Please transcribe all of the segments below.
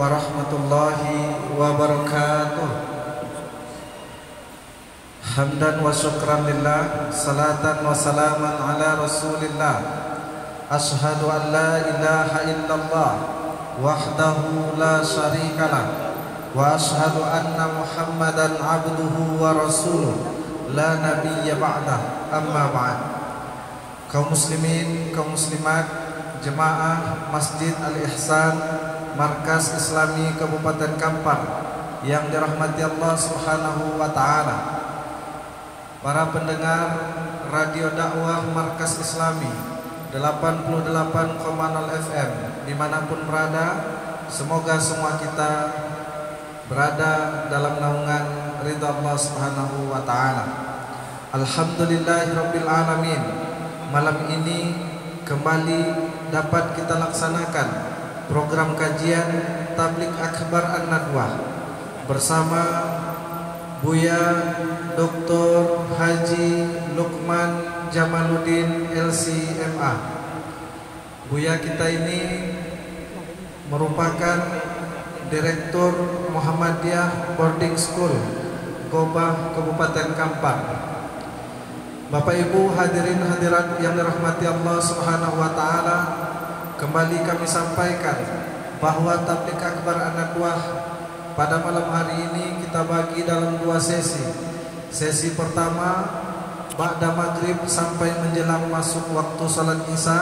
warahmatullahi wabarakatuh. Hamdan wa syukran lillah, salatan wa salaman ala rasulillah. Ashhadu an la ilaha illallah wahdahu la syarikalah, wa ashhadu anna muhammadan abduhu wa rasuluh, la nabiyya ba'dah, amma ba'd. Kaum muslimin, kaum muslimat, jemaah Masjid Al-Ihsan Markas Islami Kabupaten Kampar yang dirahmati Allah Subhanahu wa taala. Para pendengar radio dakwah Markas Islami 88,0 FM dimanapun berada, semoga semua kita berada dalam naungan ridha Allah Subhanahu wa taala. Alhamdulillahirabbil alamin. Malam ini kembali dapat kita laksanakan program kajian Tabligh Akbar An-Nadwah bersama Buya Dr. Haji Lukman Jamaluddin LCMA. Buya kita ini merupakan Direktur Muhammadiyah Boarding School Gobah Kabupaten Kampar. Bapak Ibu hadirin hadirat yang dirahmati Allah Subhanahu wa taala, kembali kami sampaikan bahwa Tabligh Akbar An-Nadwah pada malam hari ini kita bagi dalam dua sesi. Sesi pertama ba'da maghrib sampai menjelang masuk waktu salat Isya,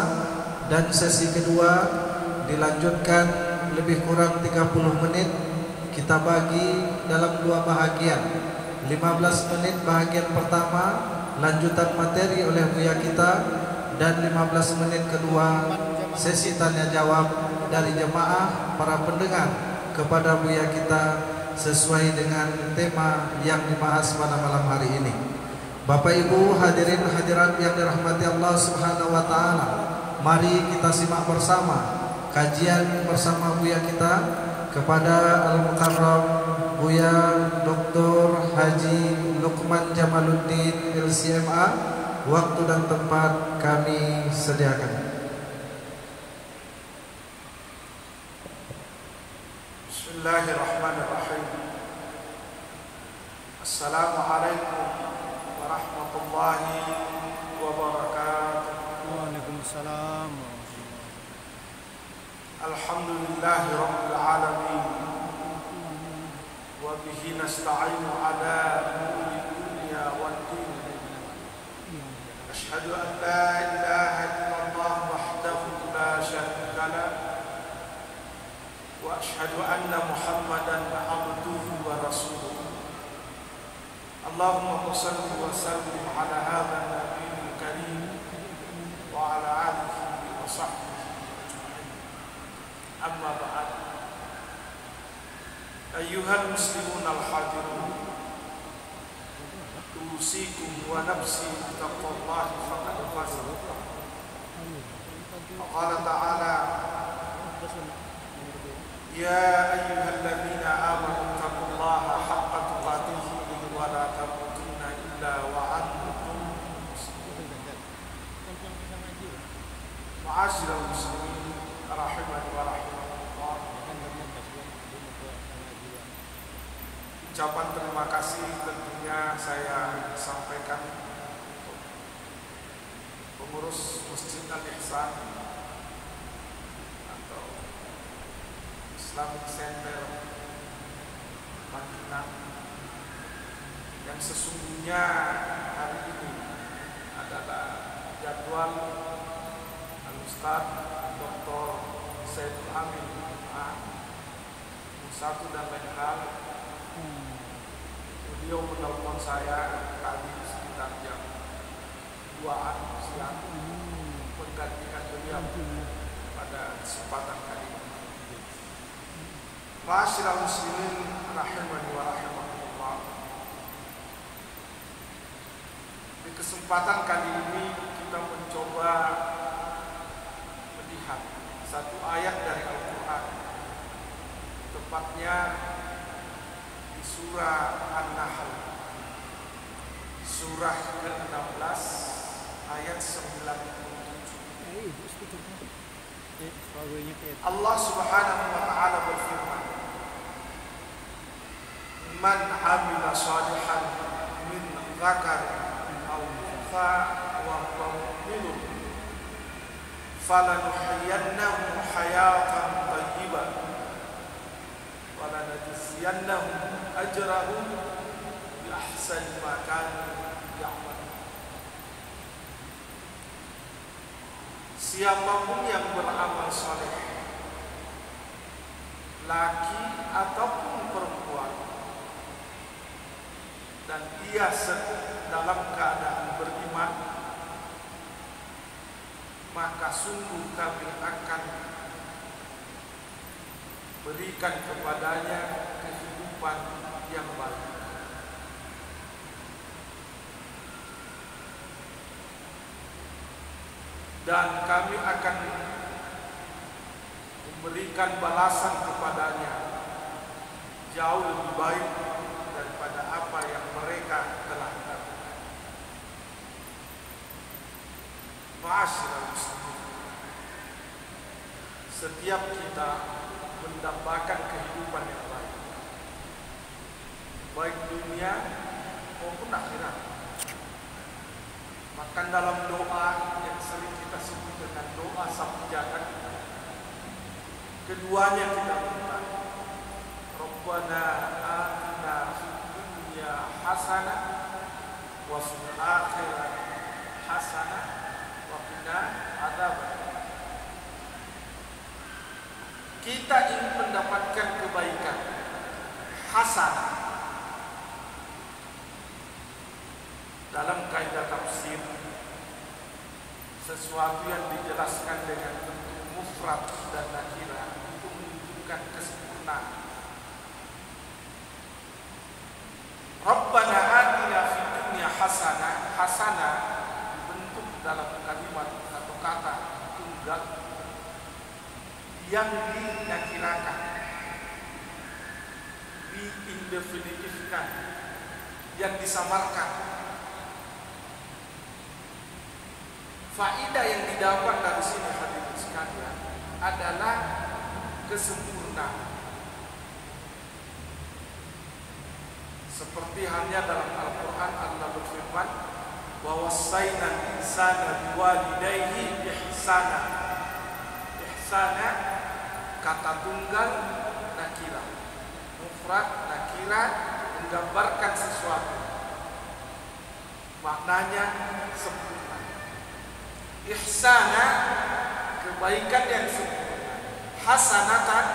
dan sesi kedua dilanjutkan lebih kurang 30 menit. Kita bagi dalam dua bahagian. 15 menit bahagian pertama lanjutan materi oleh buya kita, dan 15 menit kedua sesi tanya jawab dari jemaah para pendengar kepada buya kita sesuai dengan tema yang dibahas pada malam hari ini. Bapak Ibu hadirin hadirat yang dirahmati Allah Subhanahu wa taala, mari kita simak bersama kajian bersama buya kita kepada Al-Mukarram Buya Dr. Haji Lukman Jamaluddin LCMA. Waktu dan tempat kami sediakan. Bismillahirrahmanirrahim. Assalamualaikum warahmatullahi wabarakatuh. Waalaikumsalam. Alhamdulillahi rabbil alamin, wa bihi nasta'inu ala umuri dunya waddin. Asyhadu an la ilaha illallah wahdahu la syarika lah, wa asyhadu anna Muhammadan abduhu wa rasuluh. Allahumma shalli wa sallim ala hadzal nabiyil karim wa ala alihi wa sahbihi. Amma ba'd. Ayyuhal muslimun al-hadirun, usikum wa nafsi bittaqwallahi faqad faz. Qala ta'ala, ya ayyuhalladzina amanu taqullaha haqqa tuqatih wa la tamutunna illa wa antum muslimun. Ma'asyiral muslimin rahimani wa rahimakumullah. Ucapan terima kasih tentunya saya sampaikan untuk pengurus Masjid Al-Ihsan atau Islamic Center Madinah, yang sesungguhnya hari ini adalah jadwal Al-Ustaz Dr. Sayyidul Amin satu dan lain hal. Beliau menelpon saya tadi sekitar jam 2-an siang menggantikan beliau pada kesempatan kali ini. Ma'asyiral muslimin rahimani wa rahimakumullah. Di kesempatan kali ini kita mencoba melihat satu ayat dari Al-Quran, tepatnya di surah An-Nahl, surah ke-16 ayat 97. Allah Subhanahu wa ta'ala berfirman, man amila salihan min dzakarin aw untha wa huwa mu'minun falanuhyiyannahu hayatan thayyibah wa lanajziyannahum ajrahum bi ahsani ma kanu ya'malun. Siapapun yang beramal saleh, laki ataupun perempuan, dan dia dalam keadaan beriman, maka sungguh kami akan berikan kepadanya kehidupan yang baik. Dan kami akan memberikan balasan kepadanya jauh lebih baik daripada apa yang mereka telah lakukan. Ma'asyiral muslimin, setiap kita mendapatkan kehidupan yang baik, baik dunia maupun akhirat. Maka dalam doa yang sering kita sebut dengan doa sajadah, keduanya kita minta, Rabbana atina fid dunya hasanah wa fil akhirati hasanah wa qina adzabannar. Kita ingin mendapatkan kebaikan hasanah. Dalam kaidah tafsir, sesuatu yang dijelaskan dengan bentuk mufrad dan nakirah itu menunjukkan kesempurnaan. Rabbana atina fid dunya hasanah, hasanah dibentuk dalam kalimat atau kata tunggal yang dinakirakan, diindefinitifkan, yang disamarkan. Faedah yang didapat dari sini hadirin sekalian adalah kesempurnaan. Seperti halnya dalam Al-Quran Allah berfirman, wa wassayna insana biwalidayhi ihsana. Ihsana kata tunggal nakirah, mufrad nakirah menggambarkan sesuatu, maknanya sempurna. Ihsana kebaikan yang sempurna, hasanatan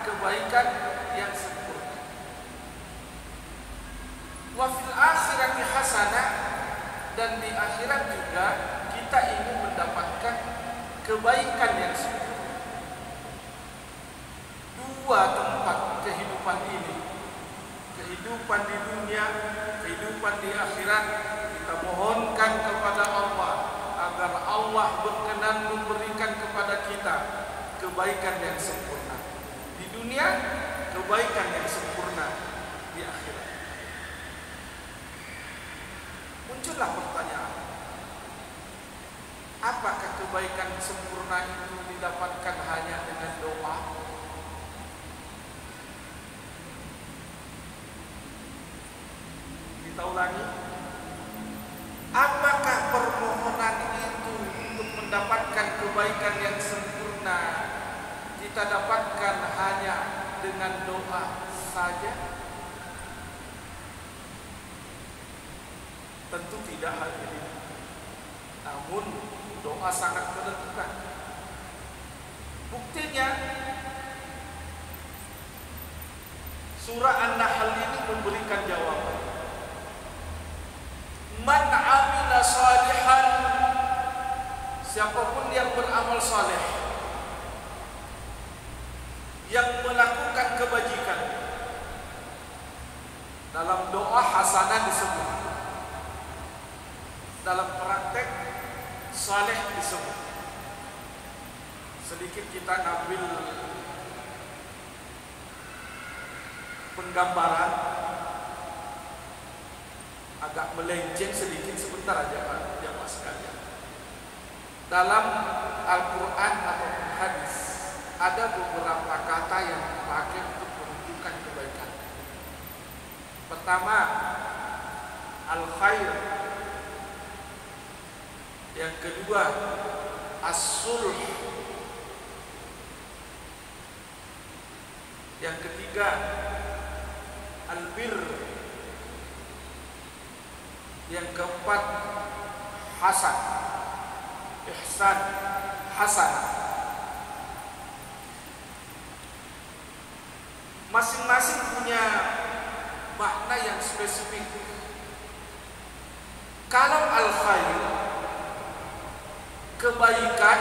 kebaikan yang sempurna. Wa fil akhirati hasanah, dan di akhirat juga kita ingin mendapatkan kebaikan yang sempurna. Dua tempat kehidupan ini, kehidupan di dunia, kehidupan di akhirat, kita mohonkan kepada Allah agar Allah berkenan memberikan kepada kita kebaikan yang sempurna di dunia, kebaikan yang sempurna di akhirat. Muncullah pertanyaan, apakah kebaikan sempurna itu didapatkan hanya dengan doa? Kita ulangi, apakah permohonan itu untuk mendapatkan kebaikan yang sempurna kita dapatkan hanya dengan doa saja? Tentu tidak hadirin. Namun doa sangat menentukan. Buktinya surah An-Nahl ini memberikan jawaban. Man amila salihan, siapapun yang beramal saleh, yang melakukan kebajikan. Dalam doa hasanah disebut, dalam praktek saleh disebut. Sedikit kita ambil penggambaran, agak melenceng sedikit sebentar aja Pak jamaah sekalian. Dalam Al-Quran atau hadis ada beberapa kata yang dipakai untuk menunjukkan kebaikan. Pertama, al-khair. Yang kedua, as-sulh. Yang ketiga, al-birr. Yang keempat, hasan, ihsan, hasan. Masing-masing punya makna yang spesifik. Kalau al-khair, kebaikan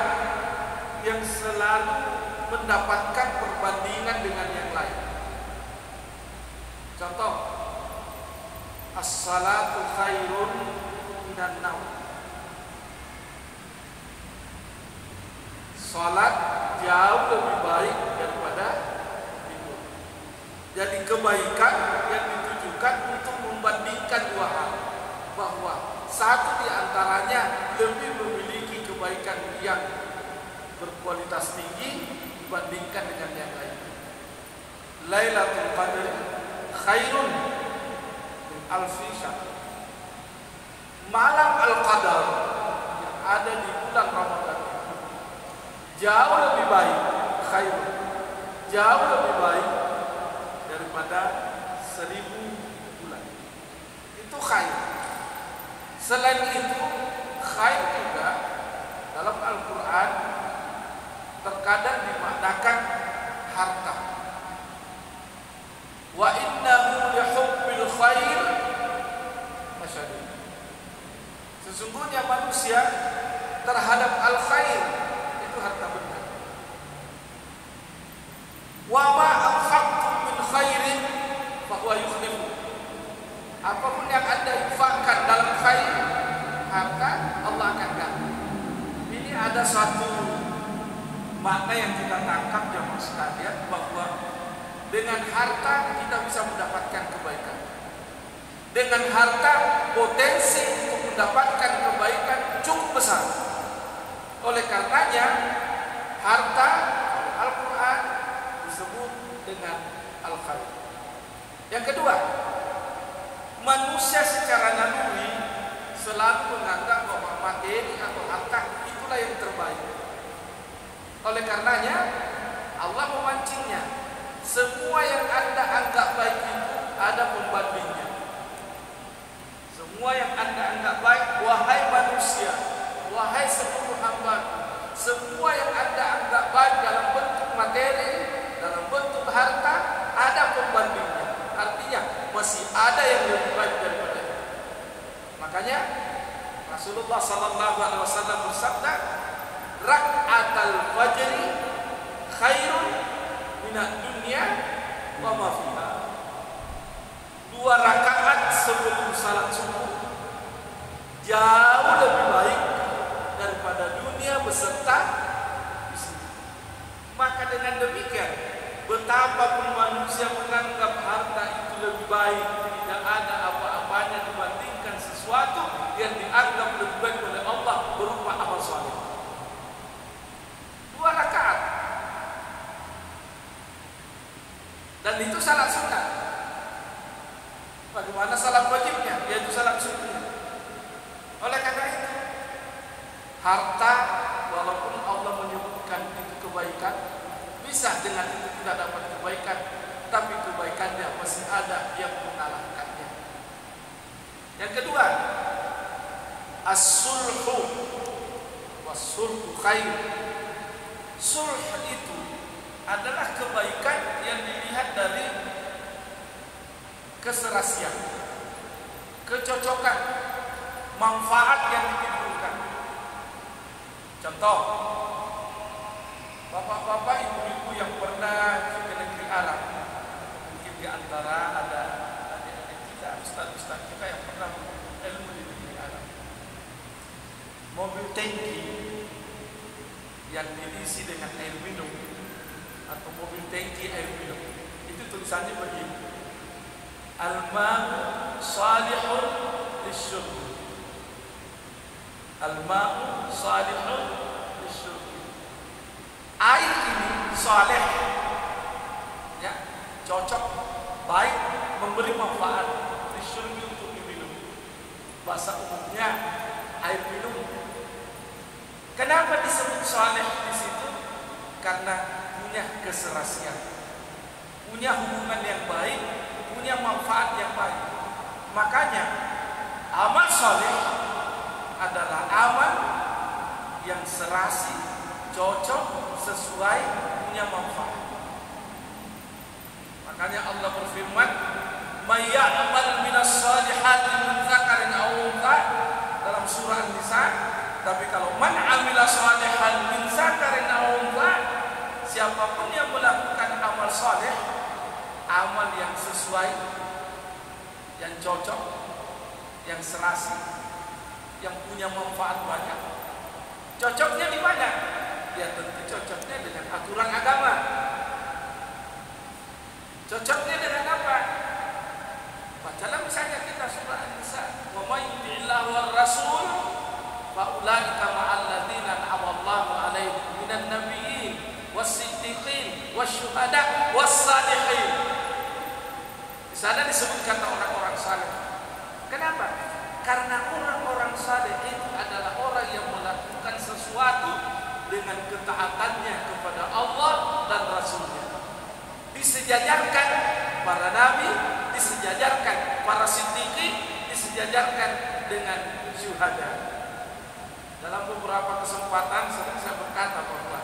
yang selalu mendapatkan perbandingan dengan yang lain. Contoh, as-salatu khairun minan naum. Salat jauh lebih baik daripada tidur. Jadi kebaikan yang ditujukan untuk membandingkan dua hal, bahwa satu di antaranya lebih memiliki kebaikan yang berkualitas tinggi dibandingkan dengan yang lain. Lailatul Qadar khairun min alfi syahr. Malam Al-Qadar yang ada di bulan Ramadan jauh lebih baik, khairun, jauh lebih baik daripada 1000 bulan. Itu khair. Selain itu, khair juga dalam Al-Quran terkadang dimaknakan harta. Wa innahu lihubbil khair masyadid. Sesungguhnya manusia terhadap al-khair itu harta benda. Wa ma anfaqtum min khairin fahuwa yukhlifu. Apapun yang Anda infakkan dalam khair, harta, Allah akan ganti. Ini ada satu makna yang kita tangkap jemaah sekalian, bahwa dengan harta kita bisa mendapatkan kebaikan. Dengan harta potensi untuk mendapatkan kebaikan cukup besar. Oleh karenanya harta Al-Quran disebut dengan al-khair. Yang kedua, manusia secara naluri selalu menganggap bahwa materi atau harta itulah yang terbaik. Oleh karenanya Allah memancingnya. Semua yang Anda anggap baik itu ada pembandingnya. Semua yang Anda anggap baik, wahai manusia, wahai seluruh hamba, semua yang Anda anggap baik dalam bentuk materi, dalam bentuk harta, ada pembandingnya. Artinya masih ada yang lebih baik daripada itu. Makanya Rasulullah SAW bersabda, rak'atal fajri khairun minad dunya wa ma fiha. 2 rakaat sebelum salat subuh jauh lebih baik daripada dunia beserta isinya. Maka dengan demikian, betapapun manusia menganggap harta itu lebih baik, tidak ada apa-apanya dibandingkan sesuatu yang dianggap lebih baik oleh Allah berupa amal saleh. 2 rakaat. Dan itu salat sunat. Bagaimana salat wajibnya? Yaitu salat sunnah. Oleh karena itu, harta walaupun Allah menyebutkan itu kebaikan, bisa dengan itu kita dapat kebaikan, tapi kebaikannya masih ada yang mengalahkannya. Yang kedua, as-sulhu was-sulhu khair. Sulh itu adalah kebaikan yang dilihat dari keserasian, kecocokan, manfaat yang ditimbulkan. Contoh, bapak-bapak, ibu-ibu yang pernah ke negeri Arab, mungkin di antara ada adik-adik kita, ustaz-ustaz kita yang pernah ilmu di negeri Arab. Mobil tangki yang diisi dengan air minum atau mobil tangki air minum, itu tulisannya begini: al-ma'u salihun lisyurb. Al-ma'u salihun lisyurb. Air ini saleh, ya, cocok, baik, memberi manfaat lisyurbi, untuk diminum. Bahasa umumnya air minum. Kenapa disebut saleh di situ? Karena punya keserasian, punya hubungan yang baik, punya manfaat yang baik. Makanya amal saleh adalah amal yang serasi, cocok, sesuai, punya manfaat. Makanya Allah berfirman, "May ya'mal minas salihati min dzakarin aw untha," dalam surah An-Nisa. Tapi kalau man 'amila salihan min dzakarin aw untha, siapapun yang melakukan amal saleh, amal yang sesuai, yang cocok, yang serasi, yang punya manfaat banyak. Cocoknya di mana? Ya tentu cocoknya dengan aturan agama. Cocoknya dengan apa? Bacalah misalnya kita surah An-Nisa, "Wa may yuti'illahu war rasul fa ulaika ma'al ladzina an'ama Allahu 'alaihim minan nabiyyin was-siddiqin wasyuhada was-salihin." Di sana disebut kata orang-orang saleh. Kenapa? Karena orang-orang saleh itu adalah orang yang melakukan sesuatu dengan ketaatannya kepada Allah dan Rasulnya. Disejajarkan para nabi, disejajarkan para siddiqin, disejajarkan dengan syuhada. Dalam beberapa kesempatan sering saya berkata bahwa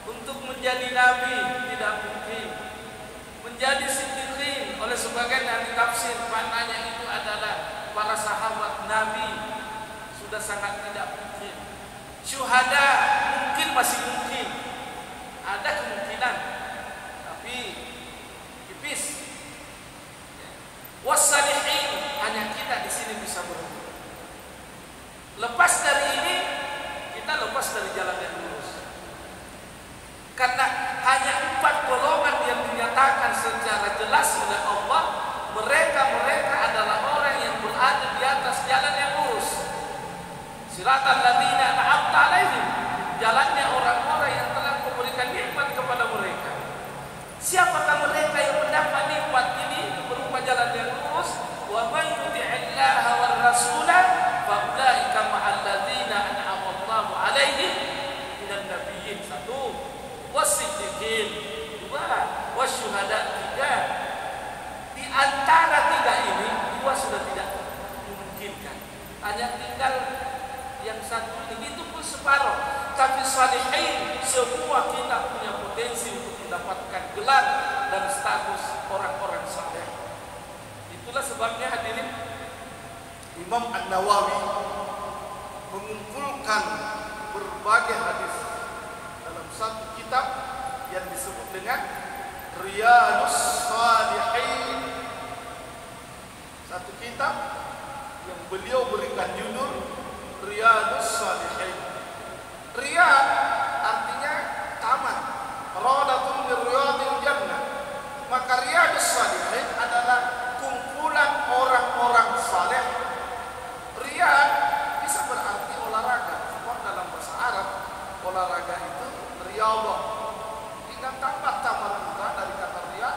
untuk menjadi nabi tidak mungkin, menjadi siddiqin oleh sebagian ahli tafsir maknanya itu adalah para sahabat nabi, sudah sangat tidak mungkin. Syuhada mungkin, masih mungkin, ada kemungkinan, tapi tipis. Wassalihin, hanya kita di sini bisa berhubung. Lepas dari ini, kita lepas dari jalan yang lurus. Karena hanya 4 golongan yang dinyatakan secara jelas oleh Allah, mereka adalah orang yang berada di atas jalan yang lurus. Siratal ladzina an'amta 'alaihim, jalannya orang-orang yang telah memberikan nikmat kepada mereka. Siapakah mereka yang mendapat nikmat ini berupa jalan yang lurus? Wa may yuti'illaha war rasula fa ulaika ma'al ladzina an'ama Allahu 'alaihim minan nabiyyin, 1, was-siddiqin 2, wasyuhada 3. Di antara 3 ini 2 sudah tidak memungkinkan. Hanya tinggal yang 1 ini, itu pun separuh. Tapi salihin, semua kita punya potensi untuk mendapatkan gelar dan status orang-orang saleh. Itulah sebabnya hadirin, Imam An-Nawawi mengumpulkan berbagai hadis dalam satu kitab yang disebut dengan Riyadus Shalihin. Satu kitab yang beliau berikan judul Riyadus Shalihin. Riyad artinya taman, Raudatun min riyadil jannah. Maka Riyadus Shalihin adalah kumpulan orang-orang saleh. Riyad bisa berarti olahraga. Sebab dalam bahasa Arab olahraga itu riyadhah. Tinggal tambah tamar juga dari kata riyad,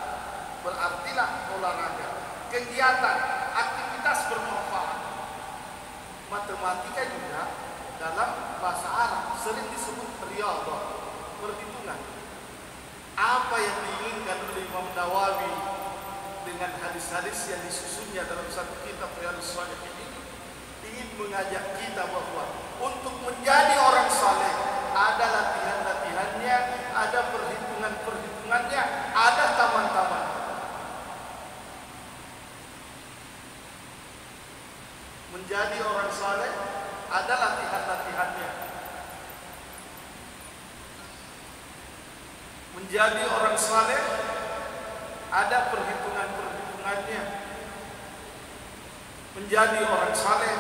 berartilah olahraga, kegiatan, aktivitas bermanfaat. Matematika juga dalam bahasa Arab sering disebut riyadhah, perhitungan. Apa yang diinginkan oleh Imam Nawawi dengan hadis-hadis yang disusunnya dalam satu kitab Riyadhus Shalihin ini, ingin mengajak kita bahwa untuk menjadi orang saleh ada latihan-latihannya, ada perhitungan-perhitungannya, ada taman-taman. Menjadi orang saleh ada latihan-latihannya. Menjadi orang saleh ada perhitungan-perhitungannya. Menjadi orang saleh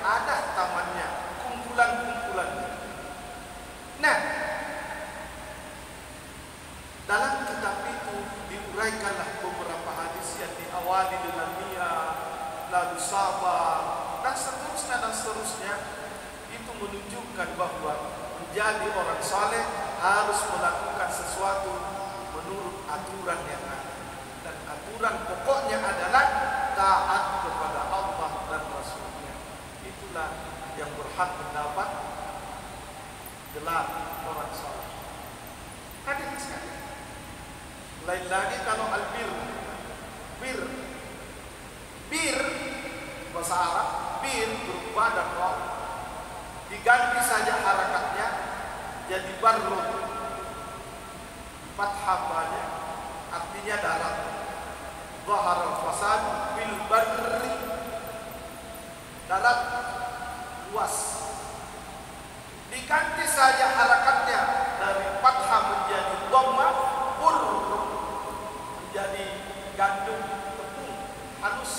ada tamannya, kumpulan-kumpulannya. Nah, dalam kitab itu diuraikanlah beberapa hadis yang diawali dengan niat, lalu sabar, dan seterusnya. Itu menunjukkan bahwa menjadi orang saleh harus melakukan sesuatu menurut aturan yang ada. Dan aturan pokoknya adalah taat kepada itulah yang berhak mendapat gelar orang saleh. Hadirin sekalian, lain lagi kalau albir, bir bahasa Arab, bir berupa dan roh, diganti saja harakatnya jadi barrun, fathah bannya artinya darat. Zahar al-fasad bil barri, darat luas. Diganti saja harakatnya dari fathah menjadi dhamma, bur menjadi gandum tepung halus.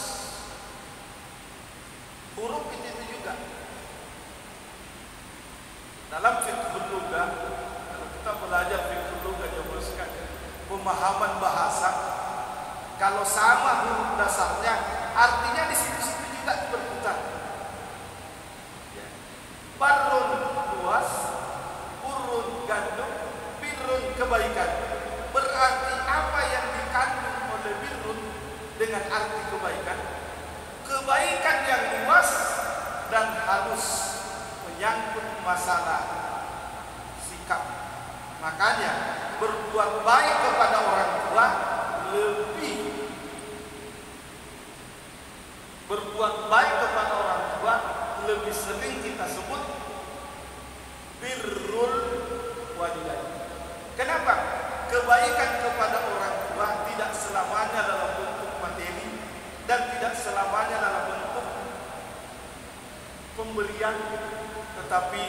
Huruf itu juga dalam fiqh lugah. Kalau kita belajar fiqh lugah, jauh sekali pemahaman bahasa. Kalau sama huruf dasarnya, artinya di situ-situ juga berputar. Barun luas, urun gandum, birrun kebaikan. Berarti apa yang dikandung oleh birrun dengan arti kebaikan? Kebaikan yang luas dan halus, menyangkut masalah sikap. Makanya berbuat baik kepada orang tua lebih sering kita sebut birrul walidain. Kenapa? Kebaikan kepada orang tua tidak selamanya dalam bentuk materi dan tidak selamanya dalam bentuk pemberian, tetapi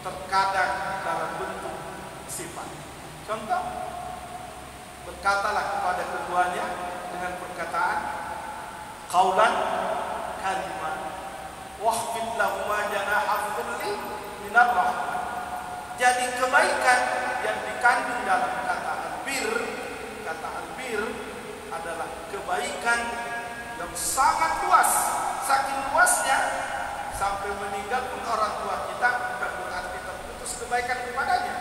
terkadang dalam bentuk sifat. Contoh, berkatalah kepada keduanya dengan perkataan qaulan kariman, wahfid lahuma janaha dhulli minar rahmah. Jadi kebaikan yang dikandung dalam kata albir adalah kebaikan yang sangat luas. Saking luasnya sampai meninggal pun orang tua kita bukan berarti terputus kebaikan kepadanya.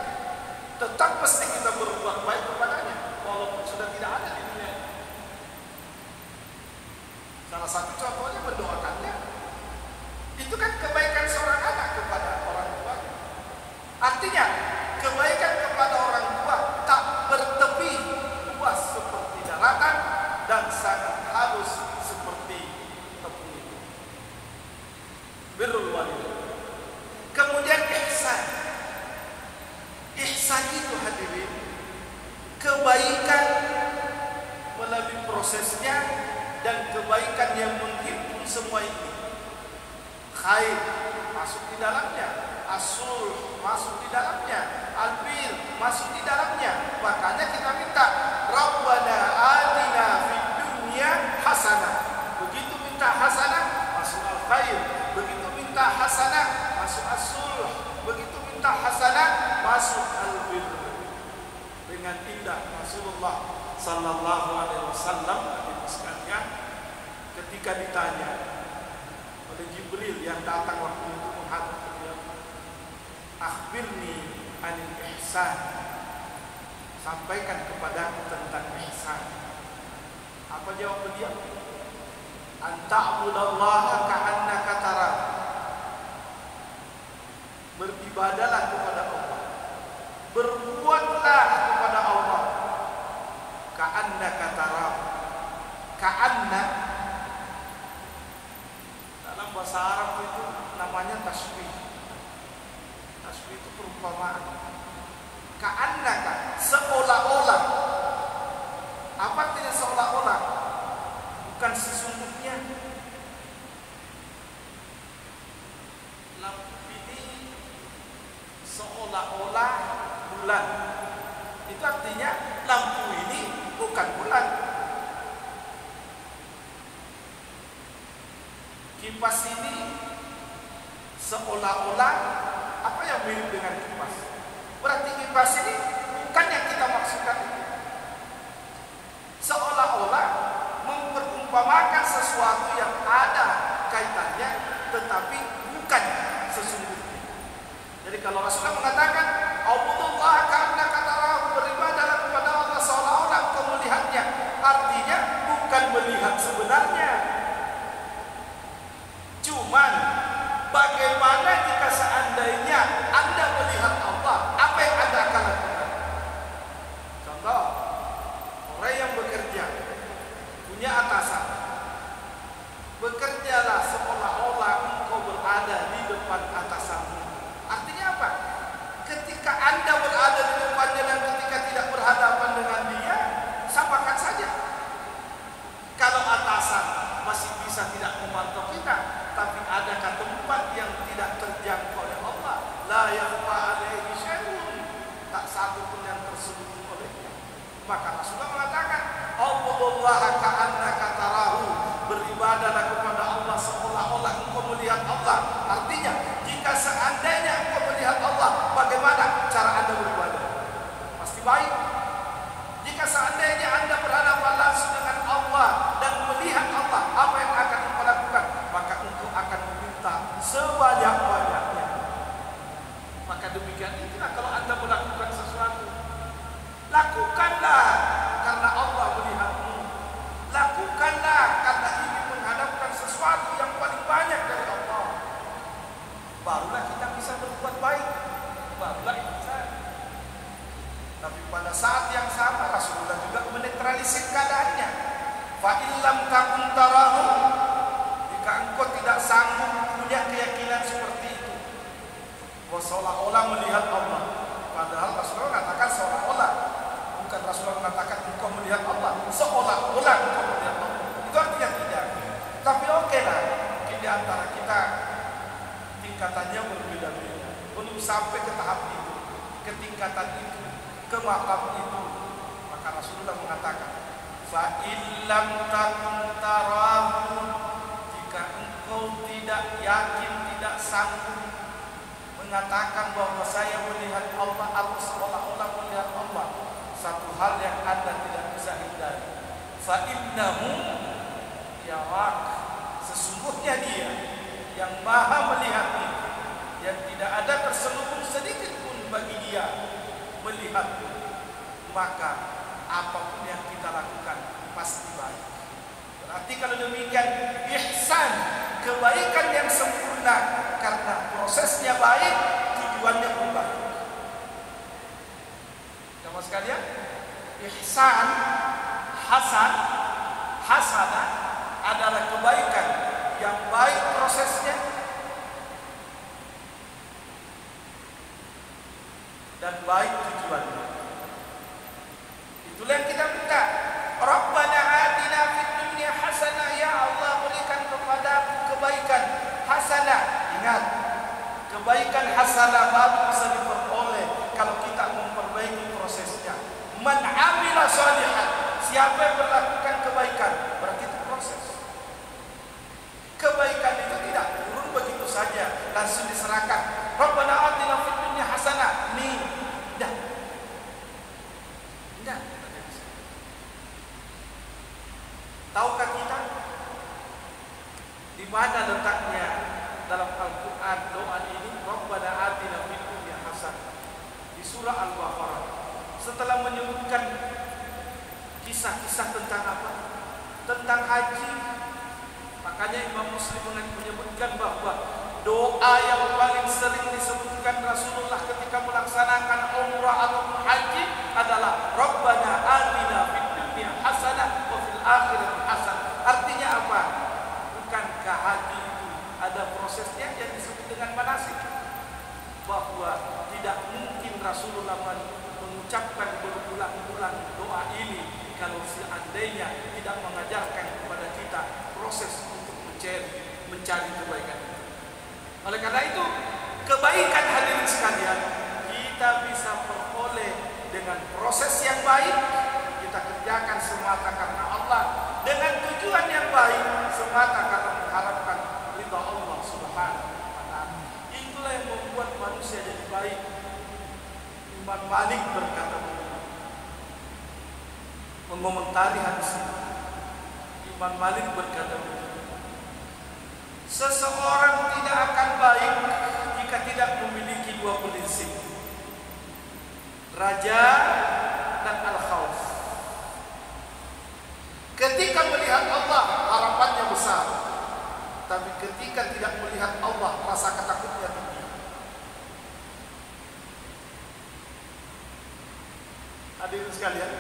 Tetap mesti kita berbuat baik kepadanya walaupun sudah tidak ada di dunia. Salah satu contohnya mendoakannya. Itu kan kebaikan seorang anak kepada orang tua. Artinya kebaikan kepada orang tua tak bertepi luas seperti daratan dan sangat halus seperti tepung itu. Birrul walidain. Kemudian ihsan. Ihsan itu hadirin kebaikan melalui prosesnya dan kebaikan yang menghimpun semua ini. Khair masuk di dalamnya, as-sulh masuk di dalamnya, albir masuk di dalamnya. Makanya kita minta Rabbana atina fid dunya hasanah. Begitu minta hasanah masuk al-khair, begitu minta hasanah masuk as-sulh, begitu minta hasanah masuk albir. Dengan indah Rasulullah sallallahu alaihi wasallam sekalian ketika ditanya oleh Jibril yang datang waktu itu menghadap beliau, akhbirni anil ihsan, sampaikan kepada tentang ihsan. Apa jawab beliau? Anta'budallaha ka'annaka tarahu, beribadahlah kepada Allah, berbuatlah kepada Allah ka'annaka tarahu. Ka'anna dalam bahasa Arab itu namanya tasbih. Tasbih itu perumpamaan. Ka'annaka, seolah-olah. Apa artinya seolah-olah? Bukan sesungguhnya. Lampu ini seolah-olah bulan. Itu artinya lampu ini bukan bulan. Kipas ini seolah-olah apa yang mirip dengan kipas. Berarti kipas ini bukan yang kita maksudkan. Seolah-olah memperumpamakan sesuatu yang ada kaitannya tetapi bukan sesungguhnya. Jadi kalau Rasulullah mengatakan Abdullah ka'annaka tarahu, beribadahlah kepada Allah seolah-olah engkau melihatnya, artinya bukan melihat sebenarnya. Cuman Bagaimana jika seandainya Anda melihat Allah, apa yang Anda akan lakukan? Contoh, orang yang bekerja punya atasan, bekerjalah seolah-olah engkau berada di depan atasanmu. Artinya apa? Ketika Anda berada di depannya dan ketika tidak berhadapan dengan dia, samakan saja. Kalau atasan masih bisa tidak memantau kita, tapi adakah tempat yang tidak terjangkau oleh Allah? La yakhfa alaihi syai'un, tak satu pun yang tersembunyi olehnya. Maka Rasulullah mengatakan, "Allahu ka'annaka tarahu." Beribadahlah kepada Allah seolah-olah engkau melihat Allah. Artinya, jika seandainya engkau melihat Allah, bagaimana cara Anda beribadah? Pasti baik. Jika seandainya Anda berhadapan langsung dengan Allah dan melihat Allah, apa yang akan engkau lakukan? Maka engkau akan meminta sebanyak-banyaknya. Maka demikian itulah kalau Anda melakukan sesuatu, lakukanlah karena Allah melihatmu. Lakukanlah karena ingin menghadapkan sesuatu yang paling banyak dari Allah. Barulah kita bisa berbuat baik. Barulah bisa. Tapi pada saat yang sama Rasulullah juga menetralisir keadaannya. Fa illam takun tarahu, jika engkau tidak sanggup punya keyakinan seperti itu, seolah-olah melihat Allah. Padahal Rasulullah mengatakan seolah-olah, bukan Rasulullah mengatakan engkau melihat Allah seolah-olah engkau melihat Allah. Itu artinya tidak. Tapi oke lah, mungkin di antara kita tingkatannya berbeda-beda, belum sampai ke tahap itu, ke tingkatan itu, ke maqam itu. Maka Rasulullah mengatakan, fa illam takun tarahu, jika engkau tidak yakin, tidak sanggup mengatakan bahwa saya melihat Allah atau seolah-olah melihat Allah, satu hal yang Anda tidak bisa hindari. Fa innahu yarak, sesungguhnya Dia yang Maha melihat itu, yang tidak ada terselubung sedikit pun bagi Dia melihat. Maka apapun yang kita lakukan pasti baik. Berarti kalau demikian, ihsan, kebaikan yang sempurna, karena prosesnya baik, tujuannya pun baik. Jamaah sekalian, ihsan, hasan, hasanah adalah kebaikan yang baik prosesnya dan baik tujuannya. Itulah yang kita minta. Rabbana atina fid dunya hasanah, ya Allah berikan kepadaku kebaikan hasanah. Ingat, kebaikan hasanah baru bisa diperoleh kalau kita memperbaiki prosesnya. Man amila shalihan, siapa yang melakukan kebaikan, berarti itu proses. Kebaikan itu tidak turun begitu saja, langsung diserahkan. Rabbana atina fid dunya hasanah, nih, dah. Enggak. Tahukah kita di mana letaknya dalam Al-Quran doa ini? Rabbana atina fid dunya hasanah, di surah Al-Baqarah. Setelah menyebutkan kisah-kisah tentang apa? Tentang haji. Makanya Imam Muslim menyebutkan bahwa doa yang paling sering disebutkan Rasulullah ketika melaksanakan umrah atau haji adalah Rabbana atina fid dunya hasanah wa fil akhirati hasanah. Artinya apa? Bukankah haji itu ada prosesnya yang disebut dengan manasik? Bahwa tidak mungkin Rasulullah mengucapkan berulang-ulang doa ini kalau seandainya tidak mengajarkan kepada kita proses untuk mencari kebaikan. Oleh karena itu, kebaikan hadirin sekalian kita bisa peroleh dengan proses yang baik. Kita kerjakan semata karena Allah, dengan tujuan yang baik, semata karena mengharapkan ridha Allah Subhanahu wa ta'ala. Itulah yang membuat manusia jadi baik. Imam Malik berkata mengomentari hadis ini. Imam Malik berkata, seseorang tidak akan baik jika tidak memiliki dua prinsip, raja dan al-khauf. Ketika melihat Allah, harapannya besar. tapi ketika tidak melihat Allah, rasa ketakutnya tinggi. Hadirin sekalian,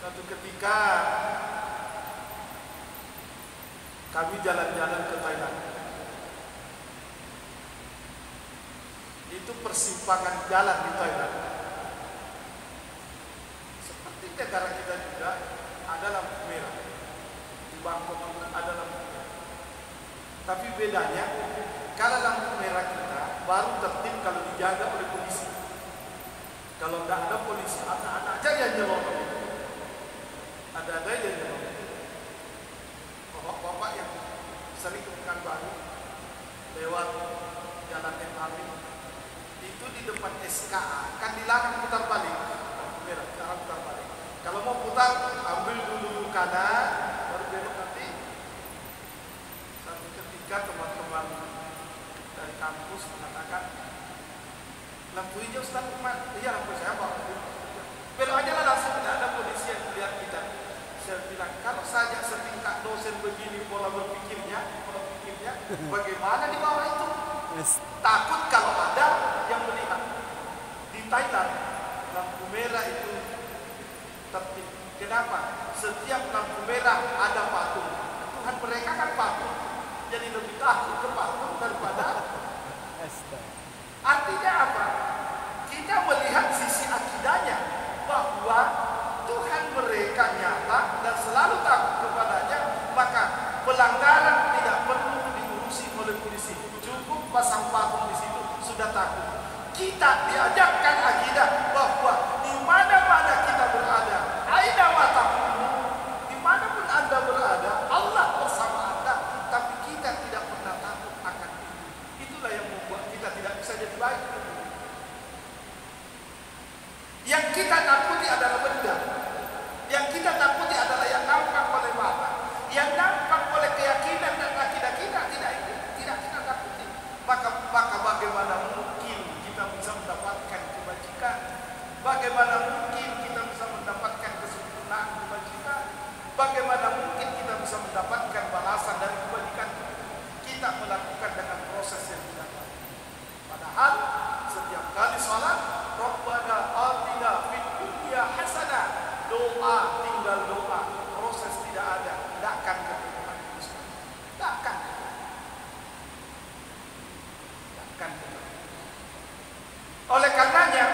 satu ketika kami jalan-jalan ke Thailand. Itu persimpangan jalan di Thailand. Seperti negara kita juga ada lampu merah. Di Bangkok ada lampu merah. Tapi bedanya, kalau lampu merah kita baru tertib kalau dijaga oleh polisi. Kalau tidak ada polisi, ada aja yang nyelonong. Ada yang nyelonong. Bapak-bapak yang sering ke Pekanbaru lewat jalan MRT itu di depan SKA kan dilarang putar balik, merah, dilarang putar balik. Kalau mau putar, ambil dulu kanan, baru belok nanti. Satu ketika teman-teman dari kampus mengatakan, lampu hijau Ustaz kemana? Iya, lampu saya bawa. Belok aja lah langsung, tidak ada polisi yang melihat kita. Saya bilang, kalau saja setingkat dosen begini pola berpikirnya, bagaimana di bawah itu? Takut kalau ada yang melihat. Di Thailand, lampu merah itu tertib. Kenapa? Setiap lampu merah ada patung. Tuhan mereka kan patung. Jadi lebih takut ke patung daripada. Artinya apa? Kita melihat sisi akidahnya bahwa Tuhan mereka nyata dan selalu takut kepadanya, maka pelanggaran tidak perlu diurusi oleh polisi. Cukup pasang patung di situ sudah takut. Kita diajarkan akidah bahwa di mana-mana kita berada, aina matakum, dimanapun Anda berada, Allah bersama Anda. Tapi kita tidak pernah takut akan itu. Itulah yang membuat kita tidak bisa jadi baik. Yang kita takuti adalah benda. Yang kita takuti adalah yang nampak oleh mata. Yang nampak oleh keyakinan dan akidah kita tidak kita takuti. Maka bagaimana mungkin kita bisa mendapatkan kebajikan? Bagaimana mungkin kita bisa mendapatkan kesempurnaan kebajikan? Bagaimana mungkin kita bisa mendapatkan balasan dari kebajikan? Kita melakukan dengan proses yang tidak. Padahal setiap kali salat, Rabbana atina fid dunya hasanah. Doa, tinggal doa. Proses tidak ada. Tidak akan ketemu. Tidak akan. Oleh karenanya,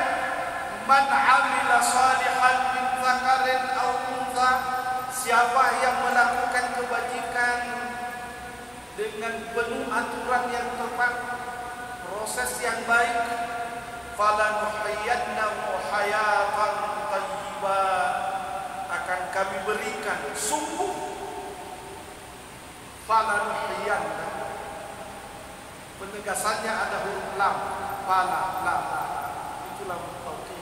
man 'amila salihan min dzakarin aw untha, siapa yang melakukan kebajikan dengan penuh aturan yang tepat, proses yang baik, falanuhyiyannahu hayatan thayyibah, akan kami berikan sungguh falanuhyiyannahu. Penegasannya ada huruf lam, fala, lam. Itulah taukid.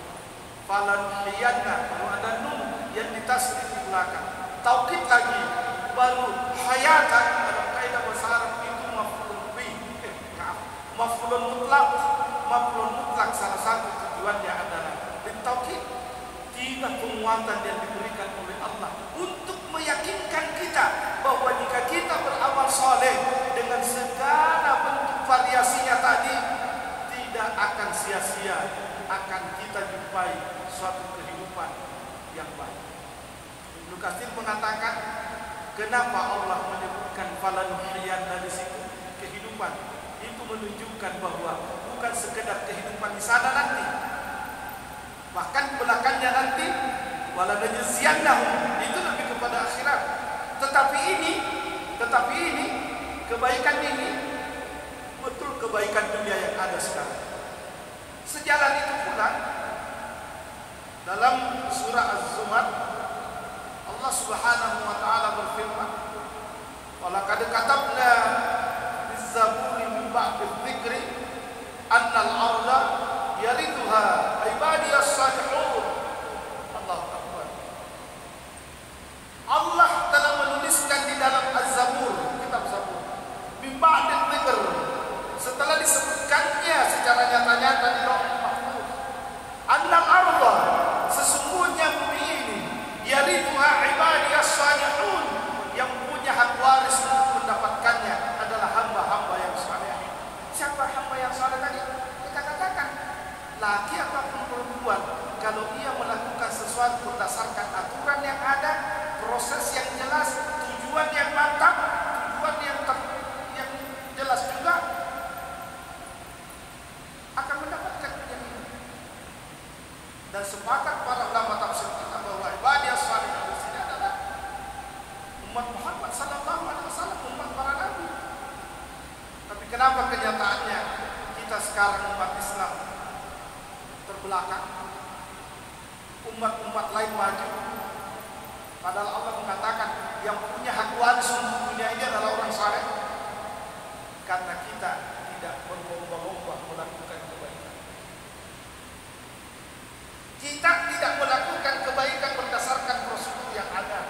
Falanuhyiyanna, kalau ada nun yang ditasdid di belakang. Taukid lagi, baru hayatan dalam kaidah bahasa Arab itu maf'ul bih. Maf'ulun mutlak. Maf'ulun mutlak salah satu tujuannya adalah taukid. Tiga penguatan yang diberikan oleh Allah untuk meyakinkan kita bahwa jika kita beramal soleh dengan segala bentuk variasinya tadi, tidak akan sia-sia, akan kita jumpai suatu kehidupan yang baik. Ibnu Katsir mengatakan, kenapa Allah menyebutkan falanuhyiyanna di situ, kehidupan itu menunjukkan bahwa bukan sekedar kehidupan di sana nanti, bahkan belakangnya nanti walanajziyannahum, itu lebih kepada akhirat. Tetapi ini kebaikan ini betul kebaikan dunia yang ada sekarang. Sejalan itu pula dalam surah Az-Zumar Allah Subhanahu wa taala berfirman, "Walaqad katabna biz-zaburi min ba'di dzikri annal arda yarithuha ibadiyas salihun." Allahu Akbar. Allah telah menuliskan di dalam Az-Zabur, kitab Zabur, min ba'di dzikr, setelah disebutkannya secara nyata-nyata di Lauh Mahfuz, annal arda, sesungguhnya bumi ini, yarithuha ibadiyas salihun, yang punya hak waris untuk mendapat berdasarkan aturan yang ada, proses yang jelas, tujuan yang mantap, tujuan yang jelas juga, akan mendapatkan yang ini. Dan sepakat para ulama tafsir kita bahwa ibadiyah salihah di sini adalah umat Muhammad sallallahu alaihi wasallam, umat para nabi. Tapi kenapa kenyataannya kita sekarang umat Islam terbelakang, umat-umat lain maju? Padahal Allah mengatakan yang punya hak waris untuk dunia ini adalah orang saleh. Karena kita tidak berlomba-lomba melakukan kebaikan. Kita tidak melakukan kebaikan berdasarkan prosedur yang ada.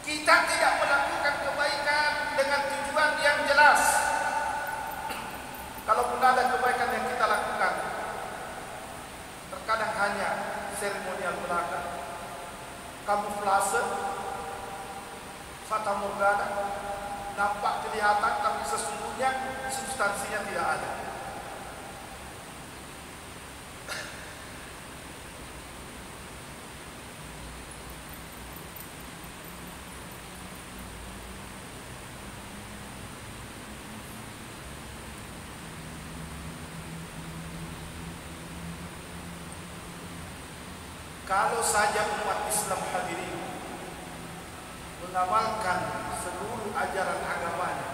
Kita tidak melakukan kebaikan dengan tujuan yang jelas. Kalaupun ada kebaikan yang kita lakukan, terkadang hanya seremonial belaka, kamuflase, fata morgana, nampak kelihatan tapi sesungguhnya substansinya tidak ada. Kalau saja umat Islam hadirin mengamalkan seluruh ajaran agamanya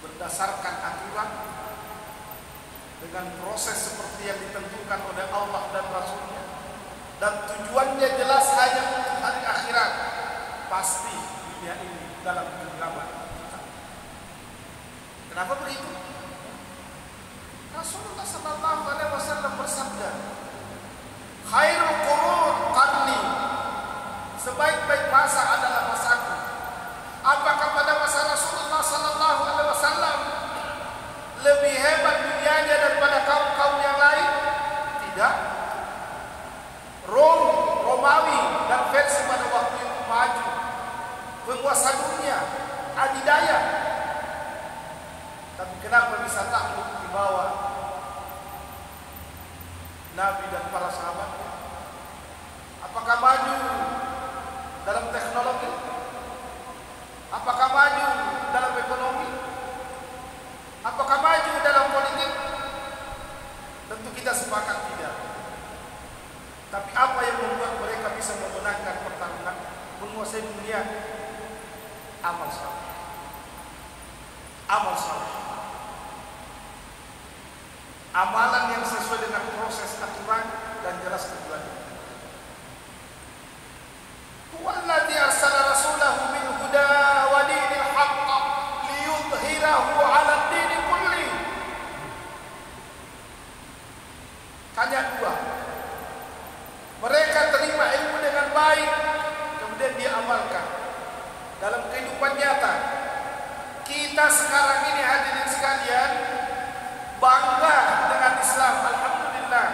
berdasarkan aturan dengan proses seperti yang ditentukan oleh Allah dan Rasulnya, dan tujuannya jelas hanya untuk hari akhirat, pasti dunia ini dalam genggaman kita. Kenapa begitu? Rasulullah sallallahu alaihi wasallam bersabda, khairul qurun qarni, sebaik-baik masa adalah masaku. Apakah pada masa Rasulullah sallallahu alaihi wasallam lebih hebat dunianya daripada kaum-kaum yang lain? Tidak. Romawi dan Persia pada waktu itu maju, penguasa dunia, adidaya. Tapi kenapa bisa takluk di bawah Nabi dan para sahabatnya? Apakah maju dalam teknologi? Apakah maju dalam ekonomi? Apakah maju dalam politik? Tentu kita sepakat tidak. Tapi apa yang membuat mereka bisa memenangkan pertarungan, menguasai dunia? Amal saleh. Amal saleh. Amalan yang sesuai dengan proses aturan dan jelas tujuannya. Huwallazi arsala rasulahu bil huda wa dinil haqq liyudhhirahu 'ala ad-din kulli. Hanya dua. Mereka terima ilmu dengan baik, kemudian dia amalkan dalam kehidupan nyata. Kita sekarang ini hadirin sekalian bangga dengan Islam, alhamdulillah.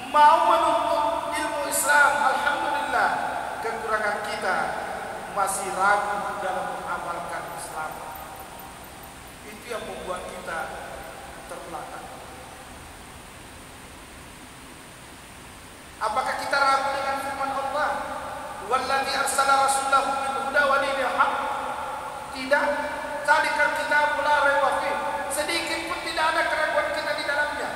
Mau menuntut ilmu Islam, alhamdulillah. Kekurangan kita masih ragu dalam mengamalkan Islam. Itu yang membuat kita terbelakang. Apakah kita ragu dengan firman Allah? Wallazi arsala rasulahu bil huda wa dinil haqq? Tidak. Zalikal kitabul la raiba fihi. Sedikit pun tidak ada keraguan kita di dalamnya.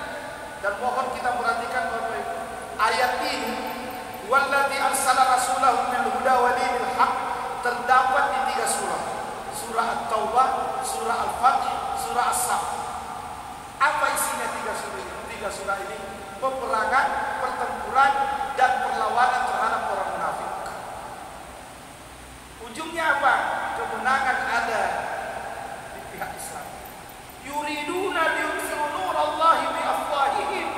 Dan mohon kita perhatikan Bapak Ibu, ayat ini wallazi arsala rasulahu bil huda wa dinil haqq terdapat di 3 surah. Surah At-Taubah, surah Al-Fatih, surah As-Saff. Apa isinya 3 surah ini? 3 surah ini peperangan, pertempuran, dan perlawanan terhadap orang munafik. Ujungnya apa? Kemenangan ada di pihak Islam. Yuriduna liyutfi'u nurallahi bi afwahihim.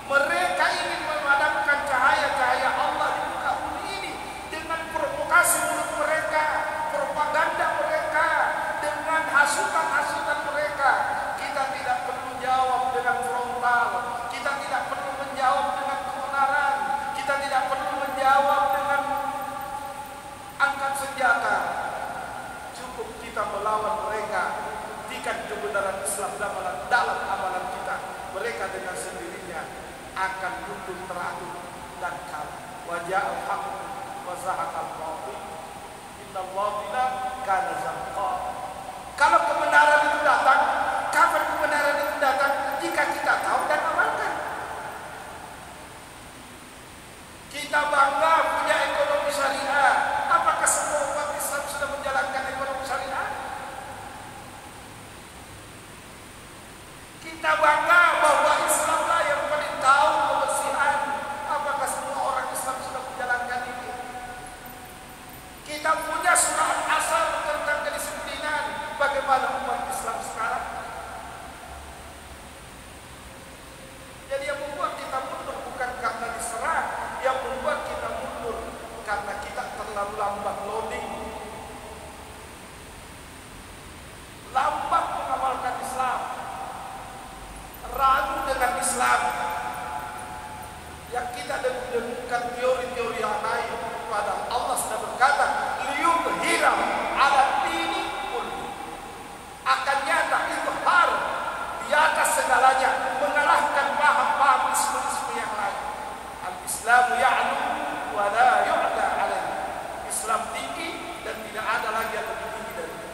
Mereka ingin memadamkan cahaya-cahaya Allah di muka bumi ini dengan provokasi mulut mereka, propaganda mereka, dengan hasutan-hasutan mereka. Kita tidak perlu jawab dengan frontal. Kita tidak perlu menjawab dengan kebenaran. Kita tidak perlu menjawab dengan angkat senjata. Cukup kita melawan mereka. Buktikan kebenaran Islam dalam amalan kita. Mereka dengan sendirinya akan mundur teratur ja'al haqq wa zahaqal batil innal batila kana zahuqa. Kalau kebenaran itu datang, kapan kebenaran itu datang? Jika kita tahu dan amalkan. Kita bangga punya ekonomi syariah. Apakah semua umat Islam sudah menjalankan ekonomi syariah? Kita bangga bahwa Islamlah yang paling tahu kebersihan. Apakah semua orang Islam sudah menjalankan ini? Kita punya surah Al-Asr tentang kedisiplinan. Bagaimana umat Islam sekarang? Jadi yang membuat kita mundur bukan karena diserang, yang membuat kita mundur karena kita terlalu lambat loading, lambat mengamalkan Islam, ragu dengan Islam, yang kita dengung-dengungkan teori-teori yang lain. Padahal Allah sudah berkata, liyudhira ala dini kulli. Akan nyata izhar di atas segalanya, mengalahkan paham-paham ismu-ismu yang lain. Al-Islamu ya'lu wa la yu'la alaihi. Islam tinggi dan tidak ada lagi yang lebih tinggi dari itu.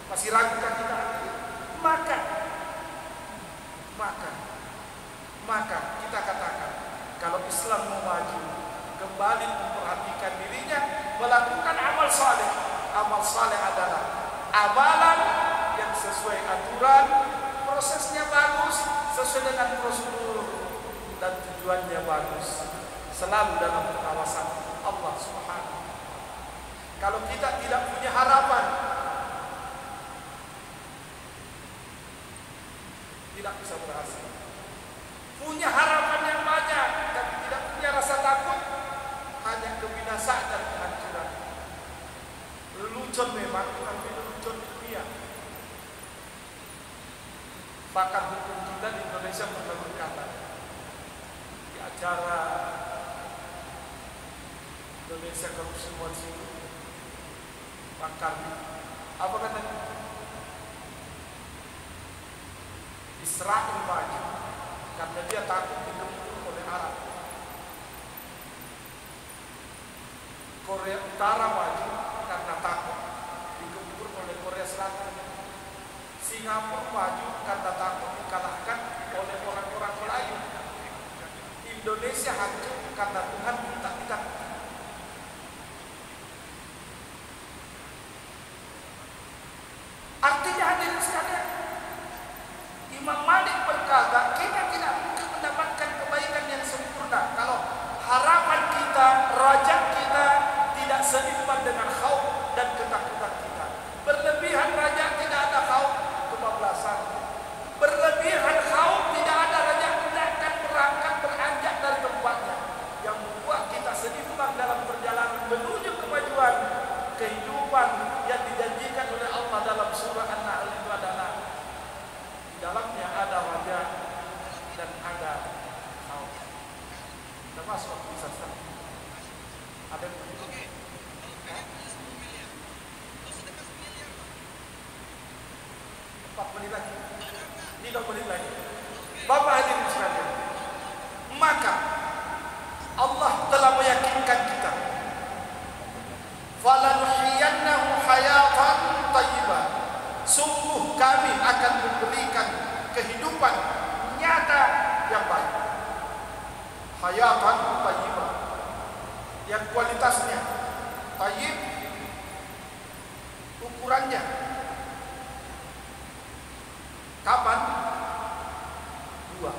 Masih ragukah kita? Maka kita katakan, kalau Islam mau maju, kembali memperhatikan dirinya, melakukan amal saleh. Amal saleh adalah amalan yang sesuai aturan, prosesnya bagus, sesuai dengan prosedur, dan tujuannya bagus, selalu dalam pengawasan Allah Subhanahu. Kalau kita tidak punya harapan, tidak bisa berhasil. Punya harapan yang banyak tapi tidak punya rasa takut, hanya kebinasaan dan kehancuran. Lelucon memang, tapi lelucon dunia. Pakar hukum kita di Indonesia pernah berkata di acara Indonesia Korupsi Watch itu, pakar apa katanya? Israel maju karena dia takut digempur oleh Arab. Korea Utara maju karena takut digempur oleh Korea Selatan. Singapura maju karena takut dikalahkan oleh orang-orang Melayu. Indonesia hancur karena Tuhan minta kita. Artinya hadirin sekalian, Imam Malik berkata, kita tidak mungkin mendapatkan kebaikan yang sempurna kalau harapan kita, raja kita tidak seimbang dengan khauf dan ketakutan kita. Berlebihan raja, tidak ada khauf, kebablasan. Berlebihan khauf, tidak ada raja, tidak akan berangkat beranjak dari tempatnya. Yang membuat kita seimbang dalam perjalanan menuju kemajuan kehidupan yang dijanjikan oleh Allah dalam surah An-Nahl itu adalah di dalamnya ada raja dan ada khauf. Kita masuk bisa sah. Ada yang begitu? 4 menit lagi, 3 menit lagi. Bapak hadirin sekalian, maka Allah telah meyakinkan kita, falanuhyiyannahu hayatan thayyibah. Sungguh kami akan memberikan kehidupan nyata yang baik. Hayatan thayyibah, yang kualitasnya thayyib, ukurannya kapan? 2.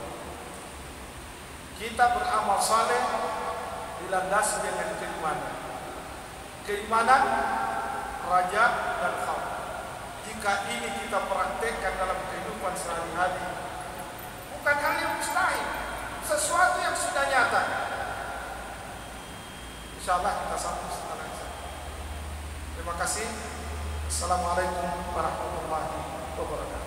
Kita beramal saleh dilandasi dengan keimanan. Keimanan raja dan khauf. Jika ini kita praktekkan dalam kehidupan sehari-hari, bukan hal yang mustahil, sesuatu yang sudah nyata. Insyaallah kita sambung setelah ini. Terima kasih. Assalamualaikum warahmatullahi wabarakatuh.